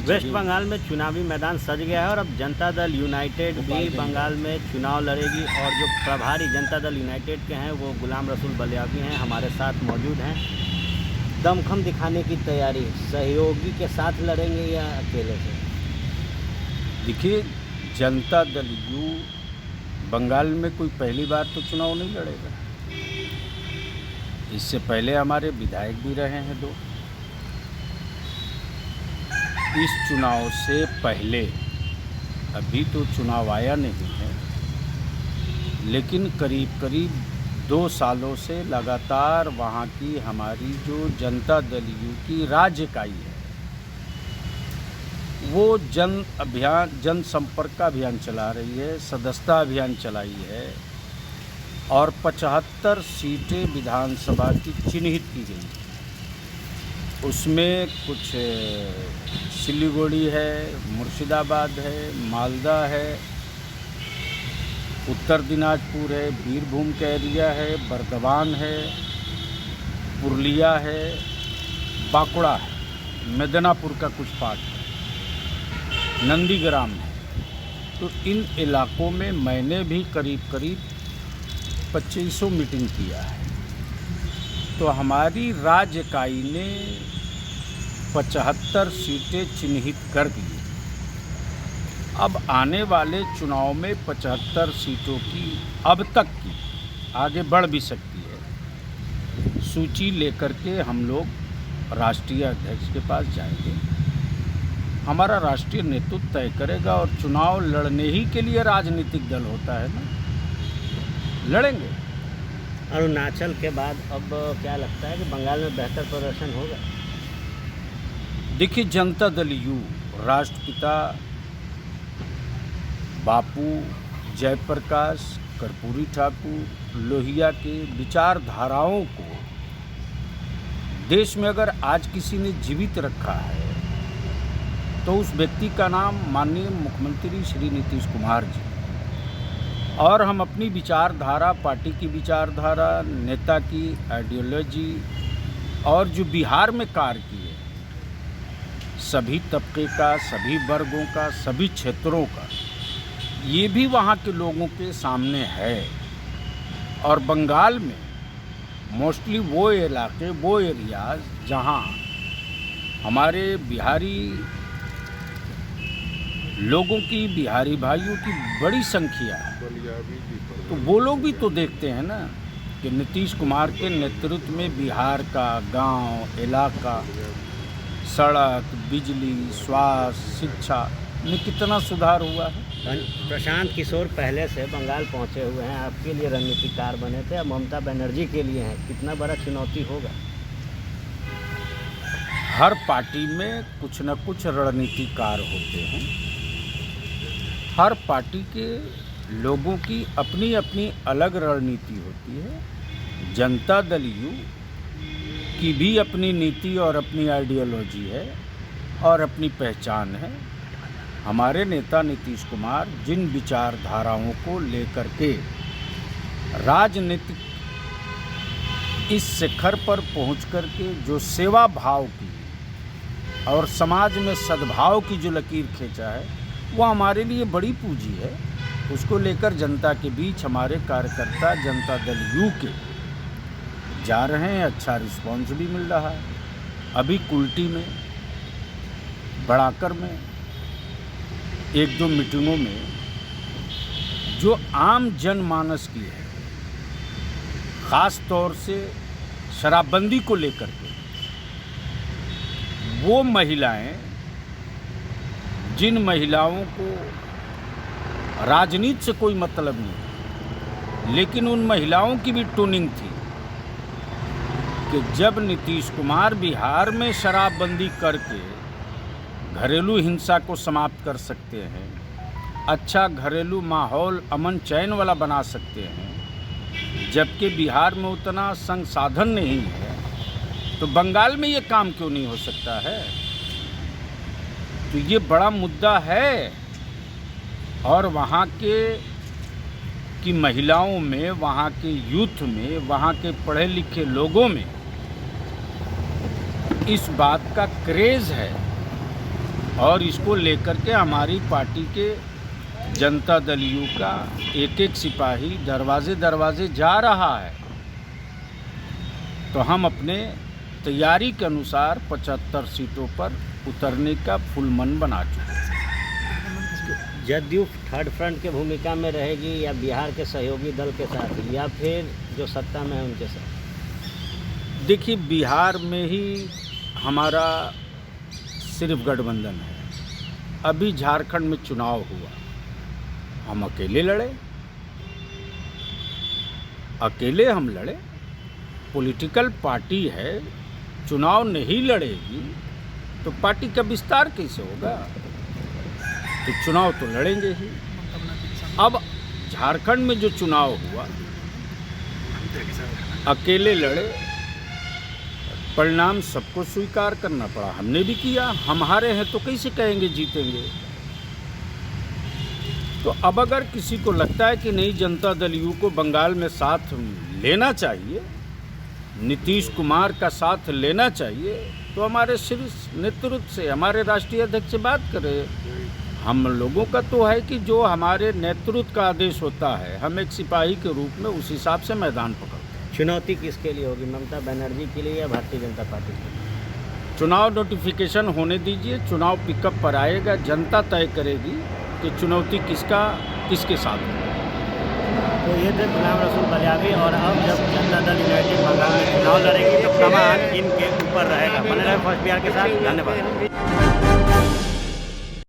Waste Bengal में चुनावी मैदान सज गया है और अब जनता दल यूनाइटेड भी बंगाल में चुनाव लड़ेगी और जो प्रभारी जनता दल यूनाइटेड के हैं वो गुलाम रसूल बलियावी हैं, हमारे साथ मौजूद हैं। दमखम दिखाने की तैयारी, सहयोगी के साथ लड़ेंगे या अकेले से? देखिए, जनता दल यू बंगाल में कोई पहली बार तो चुनाव नहीं लड़ेगा। इससे पहले हमारे विधायक भी रहे हैं 2। इस चुनाव से पहले अभी तो चुनाव आया नहीं है, लेकिन करीब 2 सालों से लगातार वहाँ की हमारी जो जनता दल यू की राज्य इकाई है वो जनसंपर्क का अभियान चला रही है, सदस्यता अभियान चलाई है और 75 सीटें विधानसभा की चिन्हित की गई। उसमें कुछ सिलीगुड़ी है, मुर्शिदाबाद है, मालदा है, उत्तर दिनाजपुर है, बीरभूम का एरिया है, बर्दवान है, पुरुलिया है, बांकुड़ा है, मिदनापुर का कुछ पार्ट है, नंदीग्राम है। तो इन इलाकों में मैंने भी करीब 2500 मीटिंग किया है। तो हमारी राज्य इकाई ने 75 सीटें चिन्हित कर दी। अब आने वाले चुनाव में 75 सीटों की अब तक की आगे बढ़ भी सकती है। सूची लेकर के हम लोग राष्ट्रीय अध्यक्ष के पास जाएंगे। हमारा राष्ट्रीय नेतृत्व तय करेगा और चुनाव लड़ने ही के लिए राजनीतिक दल होता है ना, लड़ेंगे। अरुणाचल के बाद अब क्या लगता है कि बंगाल में बेहतर प्रदर्शन होगा? देखिए, जनता दल यू राष्ट्रपिता बापू जयप्रकाश कर्पूरी ठाकुर लोहिया के विचारधाराओं को देश में अगर आज किसी ने जीवित रखा है तो उस व्यक्ति का नाम माननीय मुख्यमंत्री श्री नीतीश कुमार जी। और हम अपनी विचारधारा, पार्टी की विचारधारा, नेता की आइडियोलॉजी और जो बिहार में कार्य किए सभी तबके का, सभी वर्गों का, सभी क्षेत्रों का, ये भी वहाँ के लोगों के सामने है। और बंगाल में मोस्टली वो इलाके, वो एरियाज जहाँ हमारे बिहारी लोगों की, बिहारी भाइयों की बड़ी संख्या है, तो वो लोग भी तो देखते हैं ना कि नीतीश कुमार के नेतृत्व में बिहार का गांव, इलाका, सड़क, बिजली, स्वास्थ्य, शिक्षा में कितना सुधार हुआ है। प्रशांत किशोर पहले से बंगाल पहुंचे हुए हैं, आपके लिए रणनीतिकार बने थे, अब ममता बनर्जी के लिए हैं। कितना बड़ा चुनौती होगा? हर पार्टी में कुछ न कुछ रणनीतिकार होते हैं। हर पार्टी के लोगों की अपनी अपनी अलग रणनीति होती है। जनता दल यू की भी अपनी नीति और अपनी आइडियोलॉजी है और अपनी पहचान है। हमारे नेता नीतीश कुमार जिन विचारधाराओं को लेकर के राजनीतिक इस शिखर पर पहुंच कर के जो सेवा भाव की और समाज में सद्भाव की जो लकीर खींचा है वो हमारे लिए बड़ी पूंजी है। उसको लेकर जनता के बीच हमारे कार्यकर्ता जनता दल यू के जा रहे हैं, अच्छा रिस्पॉन्स भी मिल रहा है। अभी कुल्टी में, बड़ाकर में 1-2 मीटिंगों में जो आम जनमानस की है, ख़ास तौर से शराबबंदी को लेकर के, वो महिलाएं, जिन महिलाओं को राजनीति से कोई मतलब नहीं, लेकिन उन महिलाओं की भी ट्यूनिंग थी कि जब नीतीश कुमार बिहार में शराबबंदी करके घरेलू हिंसा को समाप्त कर सकते हैं, अच्छा घरेलू माहौल अमन चैन वाला बना सकते हैं, जबकि बिहार में उतना संसाधन नहीं है, तो बंगाल में ये काम क्यों नहीं हो सकता है? तो ये बड़ा मुद्दा है। और वहाँ की महिलाओं में, वहाँ के यूथ में, वहाँ के पढ़े लिखे लोगों में इस बात का क्रेज़ है और इसको लेकर के हमारी पार्टी के जनता दल यू का एक एक सिपाही दरवाजे दरवाजे जा रहा है। तो हम अपने तैयारी के अनुसार 75 सीटों पर उतरने का फुल मन बना चुके हैं। जदयू थर्ड फ्रंट की भूमिका में रहेगी या बिहार के सहयोगी दल के साथ या फिर जो सत्ता में है उनके साथ? देखिए, बिहार में ही हमारा सिर्फ गठबंधन है। अभी झारखंड में चुनाव हुआ, हम अकेले लड़े, हम लड़े। पॉलिटिकल पार्टी है, चुनाव नहीं लड़ेगी तो पार्टी का विस्तार कैसे होगा? तो चुनाव तो लड़ेंगे ही। अब झारखंड में जो चुनाव हुआ, अकेले लड़े, परिणाम सबको स्वीकार करना पड़ा। हमने भी किया, हम हारे हैं तो कैसे कहेंगे जीतेंगे? तो अब अगर किसी को लगता है कि नहीं, जनता दल यू को बंगाल में साथ लेना चाहिए, नीतीश कुमार का साथ लेना चाहिए, तो हमारे शीर्ष नेतृत्व से, हमारे राष्ट्रीय अध्यक्ष से बात करें। हम लोगों का तो है कि जो हमारे नेतृत्व का आदेश होता है, हम एक सिपाही के रूप में उस हिसाब से मैदान पकड़ते हैं। चुनौती किसके लिए होगी, ममता बनर्जी के लिए या भारतीय जनता पार्टी के लिए? चुनाव नोटिफिकेशन होने दीजिए, चुनाव पिकअप पर आएगा, जनता तय करेगी कि चुनौती किसके साथ है। तो ये थे गुलाम रसूल बलियावी। और अब जब जनता दल यूनाइटेड बंगाल में चुनाव लड़ेगी तो कमान इनके ऊपर रहेगा। बने रहे फर्स्ट बिहार के साथ। धन्यवाद।